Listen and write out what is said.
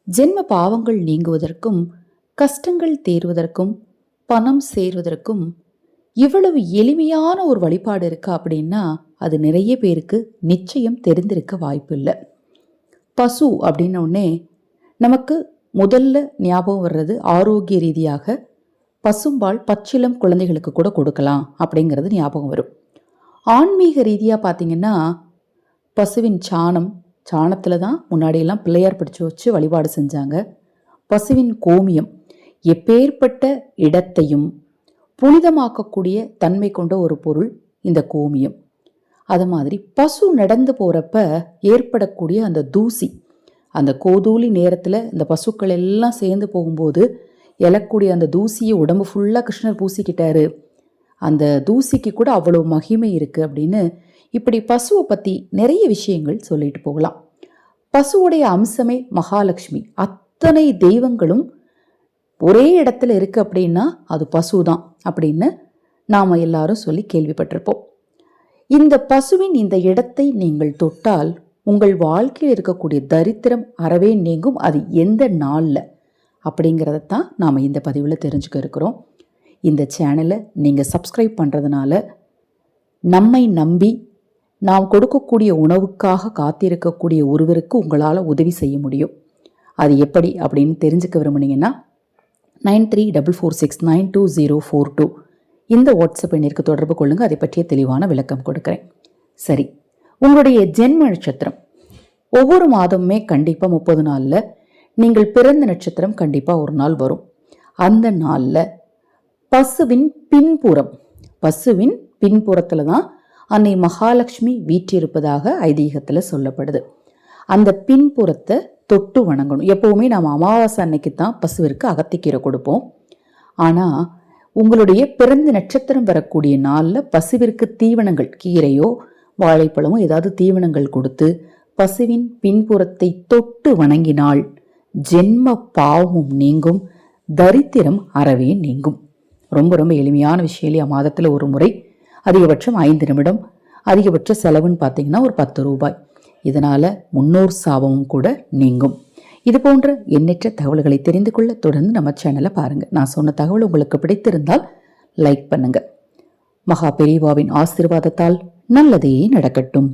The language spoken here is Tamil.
ஜென்ம பாவங்கள் நீங்குவதற்கும் கஷ்டங்கள் தீர்வதற்கும் பணம் சேர்வதற்கும் இவ்வளவு எளிமையான ஒரு வழிபாடு இருக்கா அப்படின்னா அது நிறைய பேருக்கு நிச்சயம் தெரிந்திருக்க வாய்ப்பு இல்லை. பசு அப்படின்னோடனே நமக்கு முதல்ல ஞாபகம் வர்றது ஆரோக்கிய ரீதியாக பசும்பால் பச்சிளம் குழந்தைகளுக்கு கூட கொடுக்கலாம் அப்படிங்கிறது ஞாபகம் வரும். ஆன்மீக ரீதியாக பார்த்திங்கன்னா பசுவின் சாணத்தில் தான் முன்னாடியெல்லாம் பிள்ளையார் பிடிச்சி வச்சு வழிபாடு செஞ்சாங்க. பசுவின் கோமியம் எப்பேற்பட்ட இடத்தையும் புனிதமாக்கக்கூடிய தன்மை கொண்ட ஒரு பொருள் இந்த கோமியம். அது மாதிரி பசு நடந்து போகிறப்ப ஏற்படக்கூடிய அந்த தூசி, அந்த கோதூளி நேரத்தில் இந்த பசுக்கள் எல்லாம் சேர்ந்து போகும்போது எழக்கூடிய அந்த தூசியை உடம்பு ஃபுல்லாக கிருஷ்ணர் பூசிக்கிட்டாரு, அந்த தூசிக்கு கூட அவ்வளோ மகிமை இருக்குது அப்படின்னு இப்படி பசுவை பற்றி நிறைய விஷயங்கள் சொல்லிட்டு போகலாம். பசுவுடைய அம்சமே மகாலட்சுமி. அத்தனை தெய்வங்களும் ஒரே இடத்துல இருக்குது அப்படின்னா அது பசு தான் அப்படின்னு நாம் எல்லாரும் சொல்லி கேள்விப்பட்டிருப்போம். இந்த பசுவின் இந்த இடத்தை நீங்கள் தொட்டால் உங்கள் வாழ்க்கையில் இருக்கக்கூடிய தரித்திரம் அறவே நீங்கும். அது எந்த நாளில் அப்படிங்கிறதான் நாம் இந்த பதிவில் தெரிஞ்சுக்க இருக்கிறோம். இந்த சேனலை நீங்கள் சப்ஸ்கிரைப் பண்ணுறதுனால நம்மை நம்பி நாம் கொடுக்கக்கூடிய உணவுக்காக காத்திருக்கக்கூடிய ஒருவருக்கு உங்களால் உதவி செய்ய முடியும். அது எப்படி அப்படின்னு தெரிஞ்சுக்க விரும்புனீங்கன்னா 9344692042 இந்த வாட்ஸ்அப் எண்ணிற்கு தொடர்பு கொள்ளுங்கள். அதை பற்றிய தெளிவான விளக்கம் கொடுக்குறேன். சரி, உங்களுடைய ஜென்ம நட்சத்திரம் ஒவ்வொரு மாதமுமே கண்டிப்பாக 30 நாளில் நீங்கள் பிறந்த நட்சத்திரம் கண்டிப்பாக ஒரு நாள் வரும். அந்த நாளில் பசுவின் பின்புறத்தில் தான் அன்னை மகாலட்சுமி வீற்றிருப்பதாக ஐதீகத்தில் சொல்லப்படுது. அந்த பின்புறத்தை தொட்டு வணங்கணும். எப்போவுமே நாம் அமாவாசை அன்னைக்கு தான் பசுவிற்கு அகத்திக்கீரை கொடுப்போம். ஆனால் உங்களுடைய பிறந்த நட்சத்திரம் வரக்கூடிய நாளில் பசுவிற்கு தீவனங்கள், கீரையோ வாழைப்பழமோ ஏதாவது தீவனங்கள் கொடுத்து பசுவின் பின்புறத்தை தொட்டு வணங்கினால் ஜென்ம பாவமும் நீங்கும், தரித்திரம் அறவே நீங்கும். ரொம்ப ரொம்ப எளிமையான விஷயம் இல்லையா? மாதத்தில் ஒரு முறை, அதிகபட்சம் 5 நிமிடம், அதிகபட்ச செலவுன்னு பார்த்தீங்கன்னா ஒரு 10 ரூபாய். இதனால் முன்னோர் சாபமும் கூட நீங்கும். இது போன்ற எண்ணற்ற தகவல்களை தெரிந்து கொள்ள தொடர்ந்து நம்ம சேனலை பாருங்கள். நான் சொன்ன தகவல் உங்களுக்கு பிடித்திருந்தால் லைக் பண்ணுங்கள். மகா பெரியவாவின் ஆசீர்வாதத்தால் நல்லதே நடக்கட்டும்.